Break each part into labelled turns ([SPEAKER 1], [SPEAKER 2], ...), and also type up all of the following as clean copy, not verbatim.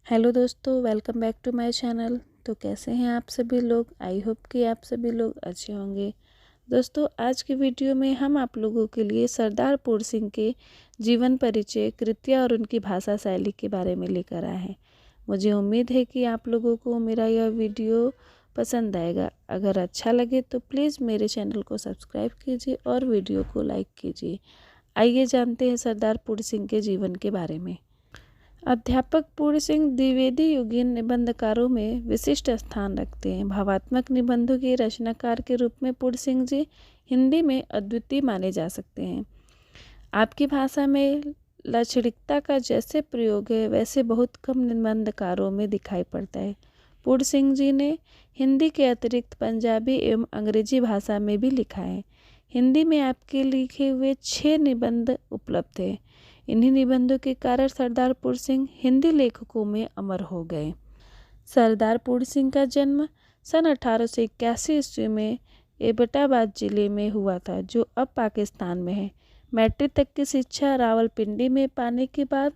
[SPEAKER 1] Hello दोस्तों, welcome back to my channel. तो कैसे हैं आप सभी लोग? आई होप कि आप सभी लोग अच्छे होंगे। दोस्तों, आज की वीडियो में हम आप लोगों के लिए सरदार पूर्ण सिंह के जीवन परिचय, कृतियाँ और उनकी भाषा शैली के बारे में लेकर आए हैं। मुझे उम्मीद है कि आप लोगों को मेरा यह वीडियो पसंद आएगा। अगर अच्छा लगे तो प्लीज़ मेरे चैनल को सब्सक्राइब कीजिए और वीडियो को लाइक कीजिए। आइए जानते हैं सरदार पूर्ण सिंह के जीवन के बारे में। अध्यापक पूर्ण सिंह द्विवेदी युगीन निबंधकारों में विशिष्ट स्थान रखते हैं। भावात्मक निबंधों के रचनाकार के रूप में पूर्ण सिंह जी हिंदी में अद्वितीय माने जा सकते हैं। आपकी भाषा में लाक्षणिकता का जैसे प्रयोग है वैसे बहुत कम निबंधकारों में दिखाई पड़ता है। पूर्ण सिंह जी ने हिंदी के अतिरिक्त पंजाबी एवं अंग्रेजी भाषा में भी लिखा है। हिंदी में आपके लिखे हुए 6 निबंध उपलब्ध हैं। इन्हीं निबंधों के कारण सरदार पूर्ण सिंह हिंदी लेखकों में अमर हो गए। सरदार पूर्ण सिंह का जन्म सन 1881 ईस्वी में एबटाबाद जिले में हुआ था, जो अब पाकिस्तान में है। मैट्रिक तक की शिक्षा रावलपिंडी में पाने के बाद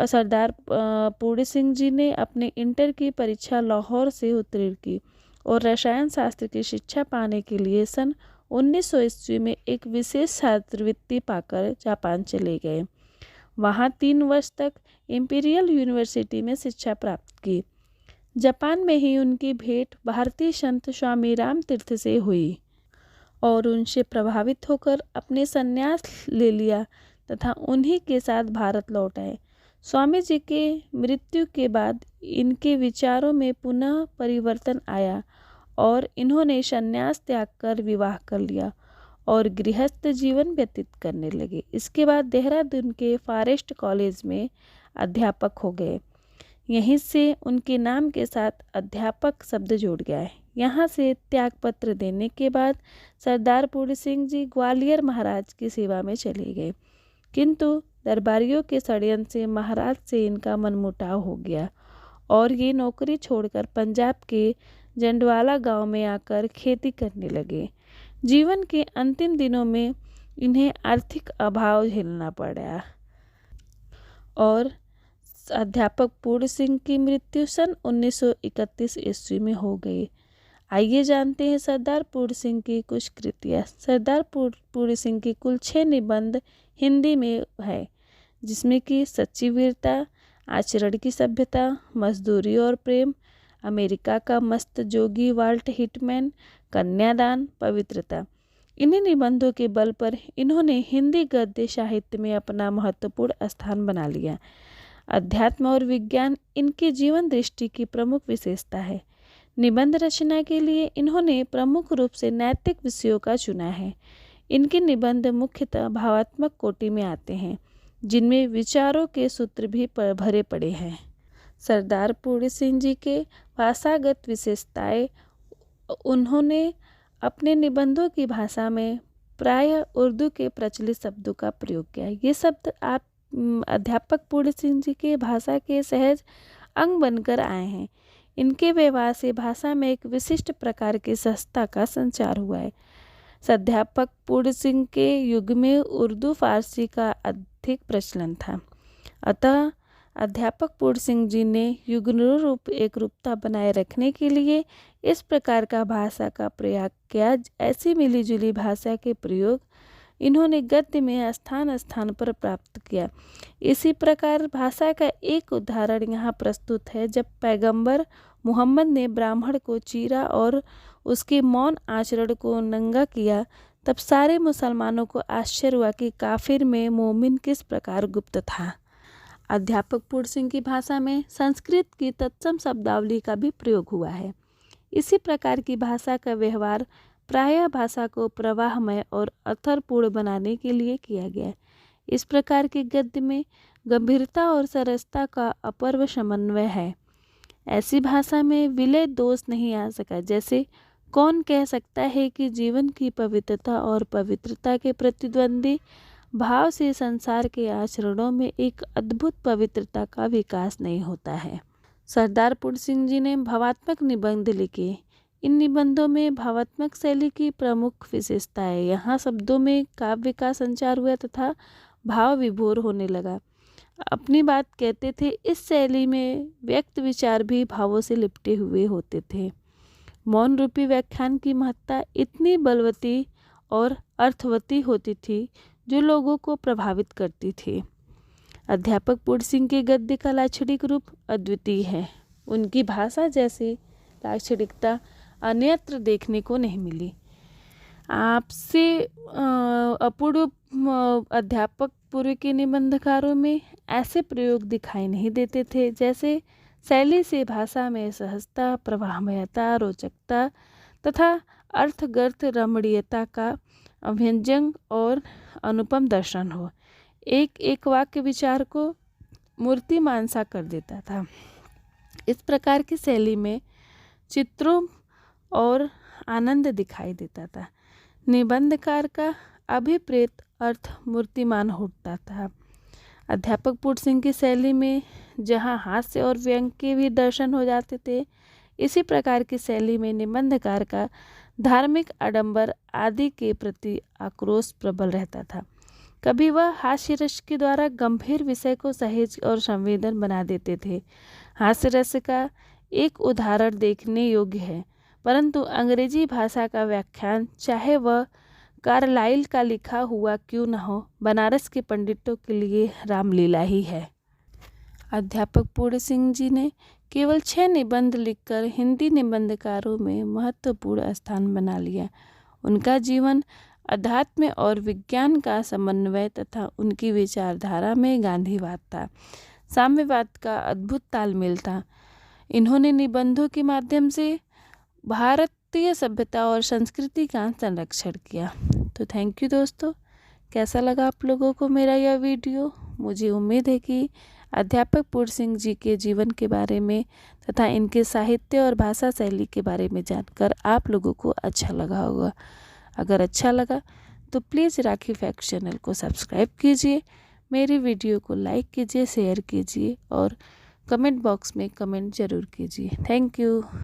[SPEAKER 1] सरदार पूर्ण सिंह जी ने अपने इंटर की परीक्षा लाहौर से उत्तीर्ण की और रसायन शास्त्र की शिक्षा पाने के लिए सन 1900 ईस्वी में एक विशेष छात्रवृत्ति पाकर जापान चले गए। वहाँ 3 वर्ष तक इंपीरियल यूनिवर्सिटी में शिक्षा प्राप्त की। जापान में ही उनकी भेंट भारतीय संत स्वामी राम तीर्थ से हुई और उनसे प्रभावित होकर अपने संन्यास ले लिया तथा उन्हीं के साथ भारत लौट आए। स्वामी जी के मृत्यु के बाद इनके विचारों में पुनः परिवर्तन आया और इन्होंने संन्यास त्याग कर विवाह कर लिया और गृहस्थ जीवन व्यतीत करने लगे। इसके बाद देहरादून के फॉरेस्ट कॉलेज में अध्यापक हो गए। यहीं से उनके नाम के साथ अध्यापक शब्द जुड़ गया है। यहाँ से त्यागपत्र देने के बाद सरदार पूर्ण सिंह जी ग्वालियर महाराज की सेवा में चले गए, किंतु दरबारियों के षड्यंत्र से महाराज से इनका मनमुटाव हो गया और ये नौकरी छोड़कर पंजाब के जंडवाला गांव में आकर खेती करने लगे। जीवन के अंतिम दिनों में इन्हें आर्थिक अभाव झेलना पड़ा और अध्यापक पूर्ण सिंह की मृत्यु सन 1931 ईस्वी में हो गई। आइए जानते हैं सरदार पूर्ण सिंह की कुछ कृतियाँ। सरदार पूर्ण सिंह की कुल 6 निबंध हिंदी में है, जिसमें कि सच्ची वीरता, आचरण की सभ्यता, मजदूरी और प्रेम, अमेरिका का मस्त जोगी वाल्ट हिटमैन, कन्यादान, पवित्रता। इन्हीं निबंधों के बल पर इन्होंने हिंदी गद्य साहित्य में अपना महत्वपूर्ण स्थान बना लिया। अध्यात्म और विज्ञान इनकी जीवन दृष्टि की प्रमुख विशेषता है। निबंध रचना के लिए इन्होंने प्रमुख रूप से नैतिक विषयों का चुना है। इनके निबंध मुख्यतः भावात्मक कोटि में आते हैं, जिनमें विचारों के सूत्र भी भरे पड़े हैं। सरदार पूर्ण सिंह जी के भाषागत विशेषताएं, उन्होंने अपने निबंधों की भाषा में प्रायः उर्दू के प्रचलित शब्दों का प्रयोग किया है। ये शब्द आप अध्यापक पूर्ण सिंह जी के भाषा के सहज अंग बनकर आए हैं। इनके व्यवहार से भाषा में एक विशिष्ट प्रकार की सहजता का संचार हुआ है। अध्यापक पूर्ण सिंह के युग में उर्दू फारसी का अधिक प्रचलन था, अतः अध्यापक पूर्ण सिंह जी ने युगानुरूप एक रूपता बनाए रखने के लिए इस प्रकार का भाषा का प्रयोग किया। ऐसी मिलीजुली भाषा के प्रयोग इन्होंने गद्य में स्थान स्थान पर प्राप्त किया। इसी प्रकार भाषा का एक उदाहरण यहाँ प्रस्तुत है। जब पैगंबर मोहम्मद ने ब्राह्मण को चीरा और उसके मौन आचरण को नंगा किया, तब सारे मुसलमानों को आश्चर्य हुआ कि काफिर में मोमिन किस प्रकार गुप्त था। अध्यापक पूर्ण सिंह की भाषा में संस्कृत की तत्सम शब्दावली का भी प्रयोग हुआ है। इसी प्रकार की भाषा का व्यवहार प्रायः भाषा को प्रवाहमय और अर्थपूर्ण बनाने के लिए किया गया। इस प्रकार के गद्य में गंभीरता और सरसता का अपूर्व समन्वय है। ऐसी भाषा में विलय दोष नहीं आ सका। जैसे कौन कह सकता है कि जीवन की पवित्रता और पवित्रता के प्रतिद्वंदी भाव से संसार के आचरणों में एक अद्भुत पवित्रता का विकास नहीं होता है। सरदार पूर्ण सिंह जी ने भावात्मक निबंध लिखे। इन निबंधों में भावात्मक शैली की प्रमुख विशेषता है। यहाँ शब्दों में काव्य का संचार हुआ तथा भाव विभोर होने लगा। अपनी बात कहते थे। इस शैली में व्यक्त विचार भी भावों से लिपटे हुए होते थे। मौन रूपी व्याख्यान की महत्ता इतनी बलवती और अर्थवती होती थी जो लोगों को प्रभावित करती थी। अध्यापक पूर्ण सिंह के गद्य का लाक्षणिक रूप अद्वितीय है। उनकी भाषा जैसी लाक्षणिकता अन्यत्र देखने को नहीं मिली। आपसे अपूर्व अध्यापक पूर्व के निबंधकारों में ऐसे प्रयोग दिखाई नहीं देते थे। जैसे शैली से भाषा में सहजता, प्रवाहमयता, रोचकता तथा अर्थगर्थ रमणीयता का अभ्यंजन और अनुपम दर्शन हो। एक एक वाक्य विचार को मूर्तिमान सा कर देता था। इस प्रकार की शैली में चित्रों और आनंद दिखाई देता था। निबंधकार का अभिप्रेत अर्थ मूर्तिमान होता था। अध्यापक पूर्ण सिंह की शैली में जहाँ हास्य और व्यंग के भी दर्शन हो जाते थे, इसी प्रकार की शैली में निबंधकार का धार्मिक आडंबर आदि के प्रति आक्रोश प्रबल रहता था। कभी वह हास्य रस के द्वारा गंभीर विषय को सहज और संवेदन बना देते थे। हास्य रस का एक उदाहरण देखने योग्य है, परंतु अंग्रेजी भाषा का व्याख्यान, चाहे वह कार्लाइल का लिखा हुआ क्यों न हो, बनारस के पंडितों के लिए रामलीला ही है। अध्यापक पूर्ण सिंह जी ने केवल 6 निबंध लिखकर हिंदी निबंधकारों में महत्वपूर्ण स्थान बना लिया। उनका जीवन अध्यात्म और विज्ञान का समन्वय तथा उनकी विचारधारा में गांधीवाद था, साम्यवाद का अद्भुत तालमेल था। इन्होंने निबंधों के माध्यम से भारतीय सभ्यता और संस्कृति का संरक्षण किया। तो थैंक यू दोस्तों। कैसा लगा आप लोगों को मेरा यह वीडियो? मुझे उम्मीद है कि अध्यापक पूर्ण सिंह जी के जीवन के बारे में तथा इनके साहित्य और भाषा शैली के बारे में जानकर आप लोगों को अच्छा लगा होगा। अगर अच्छा लगा तो प्लीज़ राखी फैक्ट्स चैनल को सब्सक्राइब कीजिए, मेरी वीडियो को लाइक कीजिए, शेयर कीजिए और कमेंट बॉक्स में कमेंट ज़रूर कीजिए। Thank you.